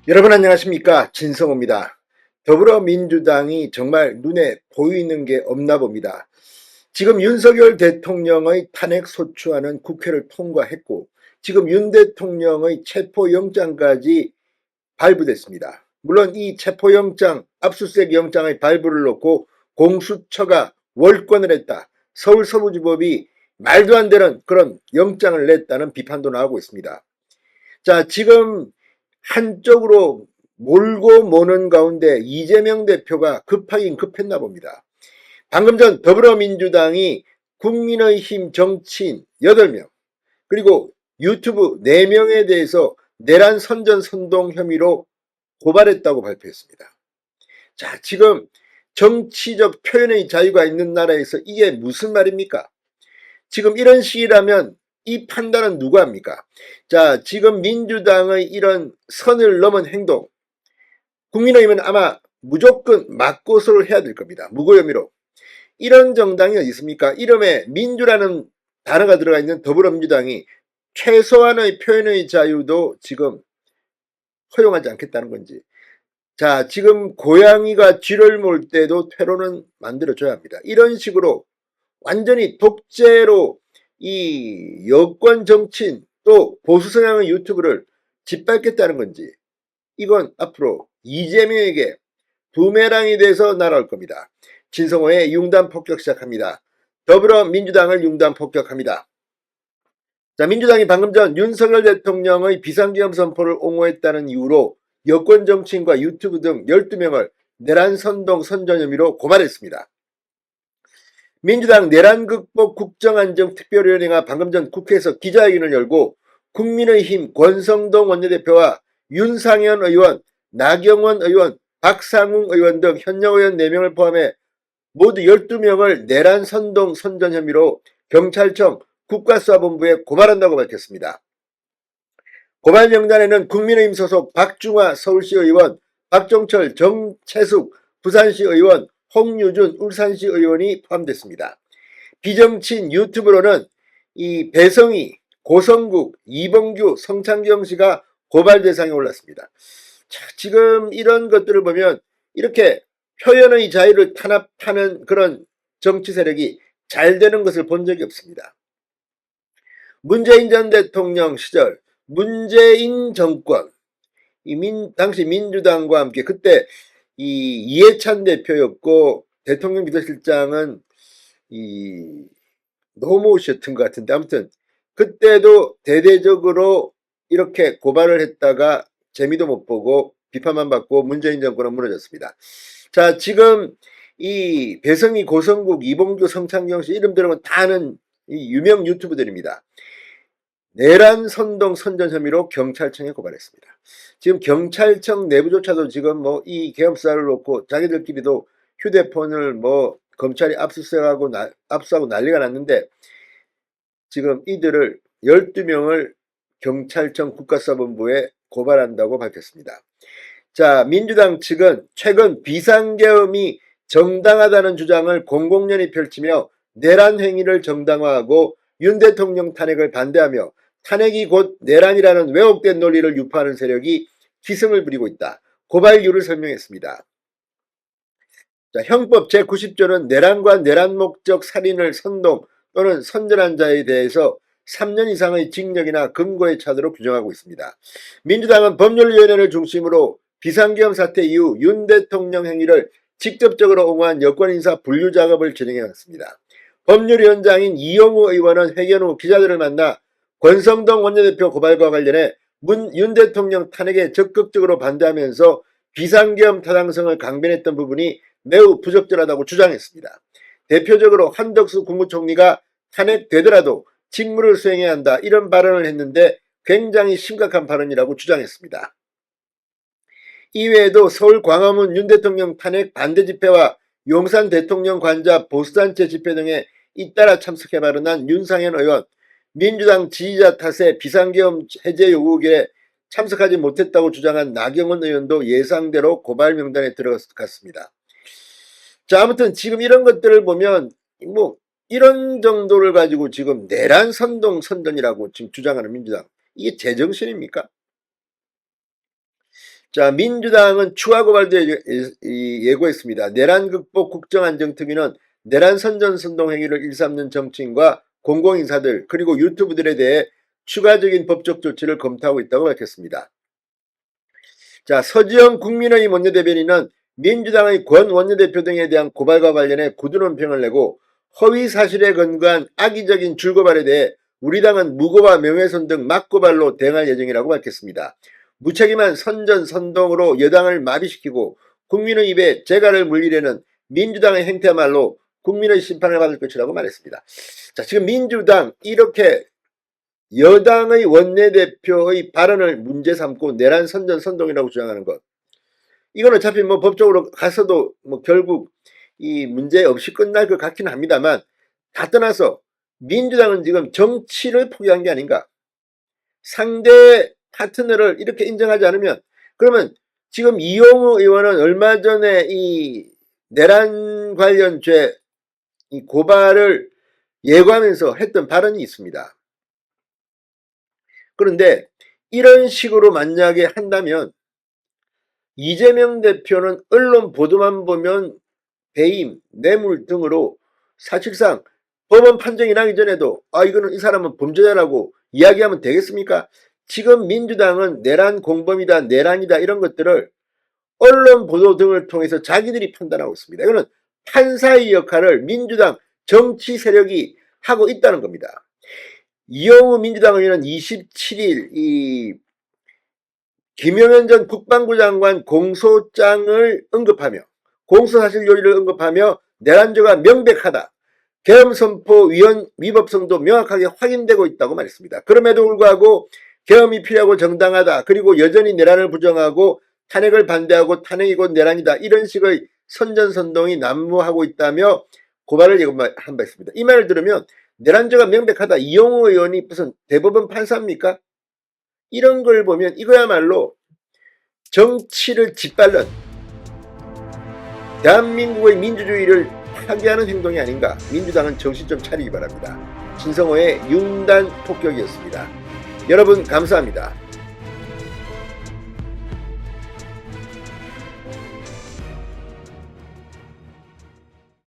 여러분 안녕하십니까, 진성호입니다. 더불어민주당이 정말 눈에 보이는 게 없나 봅니다. 지금 윤석열 대통령의 탄핵 소추안은 국회를 통과했고 지금 윤 대통령의 체포영장까지 발부됐습니다. 물론 이 체포영장, 압수수색 영장의 발부를 놓고 공수처가 월권을 했다, 서울 서부지법이 말도 안 되는 그런 영장을 냈다는 비판도 나오고 있습니다. 자, 지금 한쪽으로 몰고 모는 가운데 이재명 대표가 급하긴 급했나 봅니다. 방금 전 더불어민주당이 국민의힘 정치인 8명 그리고 유튜브 4명에 대해서 내란 선전 선동 혐의로 고발했다고 발표했습니다. 자, 지금 정치적 표현의 자유가 있는 나라에서 이게 무슨 말입니까? 지금 이런 식이라면 이 판단은 누가 합니까? 자, 지금 민주당의 이런 선을 넘은 행동, 국민의힘은 아마 무조건 맞고소를 해야 될 겁니다. 무고혐의로. 이런 정당이 어디 있습니까? 이름에 민주라는 단어가 들어가 있는 더불어민주당이 최소한의 표현의 자유도 지금 허용하지 않겠다는 건지. 자, 지금 고양이가 쥐를 몰 때도 퇴로는 만들어줘야 합니다. 이런 식으로 완전히 독재로 이 여권 정치인 또 보수 성향의 유튜브를 짓밟겠다는 건지, 이건 앞으로 이재명에게 부메랑이 돼서 날아올 겁니다. 진성호의 융단 폭격 시작합니다. 더불어민주당을 융단 폭격합니다. 자, 민주당이 방금 전 윤석열 대통령의 비상계엄 선포를 옹호했다는 이유로 여권 정치인과 유튜브 등 12명을 내란 선동 선전 혐의로 고발했습니다. 민주당 내란극복 국정안정특별위원회가 방금 전 국회에서 기자회견을 열고 국민의힘 권성동 원내대표와 윤상현 의원, 나경원 의원, 박상웅 의원 등 현역 의원 4명을 포함해 모두 12명을 내란 선동 선전 혐의로 경찰청 국가수사본부에 고발한다고 밝혔습니다. 고발 명단에는 국민의힘 소속 박중화 서울시 의원, 박종철, 정채숙 부산시 의원, 홍유준 울산시 의원이 포함됐습니다. 비정치인 유튜브로는 이 배성희, 고성국, 이봉규, 성창경 씨가 고발 대상에 올랐습니다. 자, 지금 이런 것들을 보면 이렇게 표현의 자유를 탄압하는 그런 정치 세력이 잘 되는 것을 본 적이 없습니다. 문재인 전 대통령 시절 문재인 정권, 당시 민주당과 함께 그때 이해찬 대표였고 대통령 비서실장은 노모 씨였던 것 같은데, 아무튼 그때도 대대적으로 이렇게 고발을 했다가 재미도 못 보고 비판만 받고 문재인 정권은 무너졌습니다. 자, 지금 이 배성희, 고성국, 이봉규, 성창경 씨 이름 들으면 다 아는 이 유명 유튜브들입니다. 내란 선동 선전 혐의로 경찰청에 고발했습니다. 지금 경찰청 내부조차도 지금 뭐 이 계엄사를 놓고 자기들끼리도 휴대폰을 뭐 검찰이 압수수색하고 압수하고 난리가 났는데, 지금 이들을 12명을 경찰청 국가수사본부에 고발한다고 밝혔습니다. 자, 민주당 측은 최근 비상계엄이 정당하다는 주장을 공공연히 펼치며 내란 행위를 정당화하고 윤 대통령 탄핵을 반대하며 탄핵이 곧 내란이라는 왜곡된 논리를 유포하는 세력이 기승을 부리고 있다, 고발 이유를 설명했습니다. 자, 형법 제90조는 내란과 내란 목적 살인을 선동 또는 선전한 자에 대해서 3년 이상의 징역이나 금고에 차도록 규정하고 있습니다. 민주당은 법률위원회를 중심으로 비상계엄 사태 이후 윤 대통령 행위를 직접적으로 옹호한 여권인사 분류 작업을 진행해왔습니다. 법률위원장인 이용우 의원은 회견 후 기자들을 만나 권성동 원내대표 고발과 관련해 윤 대통령 탄핵에 적극적으로 반대하면서 비상계엄 타당성을 강변했던 부분이 매우 부적절하다고 주장했습니다. 대표적으로 한덕수 국무총리가 탄핵되더라도 직무를 수행해야 한다, 이런 발언을 했는데 굉장히 심각한 발언이라고 주장했습니다. 이외에도 서울 광화문 윤 대통령 탄핵 반대 집회와 용산 대통령 관자 보수단체 집회 등에 잇따라 참석해 발언한 윤상현 의원, 민주당 지지자 탓에 비상계엄 해제 요구에 참석하지 못했다고 주장한 나경원 의원도 예상대로 고발 명단에 들어갔습니다. 자, 아무튼 지금 이런 것들을 보면 뭐 이런 정도를 가지고 지금 내란 선동 선전이라고 지금 주장하는 민주당, 이게 제정신입니까? 자, 민주당은 추가 고발도 예고했습니다. 내란 극복 국정안정특위는 내란 선전선동 행위를 일삼는 정치인과 공공인사들 그리고 유튜브들에 대해 추가적인 법적 조치를 검토하고 있다고 밝혔습니다. 자, 서지영 국민의힘 원내대변인은 민주당의 권 원내대표 등에 대한 고발과 관련해 굳은 논평을 내고 허위 사실에 근거한 악의적인 줄고발에 대해 우리 당은 무고와 명예훼손 등 막고발로 대응할 예정이라고 밝혔습니다. 무책임한 선전 선동으로 여당을 마비시키고 국민의 입에 재갈을 물리려는 민주당의 행태야말로 국민의 심판을 받을 것이라고 말했습니다. 자, 지금 민주당 이렇게 여당의 원내대표의 발언을 문제 삼고 내란 선전 선동이라고 주장하는 것, 이건 어차피 뭐 법적으로 가서도 뭐 결국 이 문제 없이 끝날 것 같긴 합니다만, 다 떠나서 민주당은 지금 정치를 포기한 게 아닌가. 상대 파트너를 이렇게 인정하지 않으면, 그러면 지금 이용우 의원은 얼마 전에 이 내란 관련 죄 이 고발을 예고하면서 했던 발언이 있습니다. 그런데 이런 식으로 만약에 한다면 이재명 대표는 언론 보도만 보면 배임, 뇌물 등으로 사실상 법원 판정이 나기 전에도 이거는 이 사람은 범죄자라고 이야기하면 되겠습니까? 지금 민주당은 내란 공범이다, 내란이다 이런 것들을 언론 보도 등을 통해서 자기들이 판단하고 있습니다. 이거는 판사의 역할을 민주당 정치 세력이 하고 있다는 겁니다. 이용우 민주당 의원은 27일 이 김용현 전 국방부 장관 공소장을 언급하며 공소사실 요지를 언급하며 내란죄가 명백하다. 계엄선포 위법성도 명확하게 확인되고 있다고 말했습니다. 그럼에도 불구하고 계엄이 필요하고 정당하다. 그리고 여전히 내란을 부정하고 탄핵을 반대하고 탄핵이 곧 내란이다. 이런 식의 선전선동이 난무하고 있다며 고발을 예고한 바 있습니다. 이 말을 들으면 내란죄가 명백하다. 이용우 의원이 무슨 대법원 판사입니까? 이런 걸 보면 이거야말로 정치를 짓밟는 대한민국의 민주주의를 파괴하는 행동이 아닌가. 민주당은 정신 좀 차리기 바랍니다. 신성호의 융단 폭격이었습니다. 여러분 감사합니다.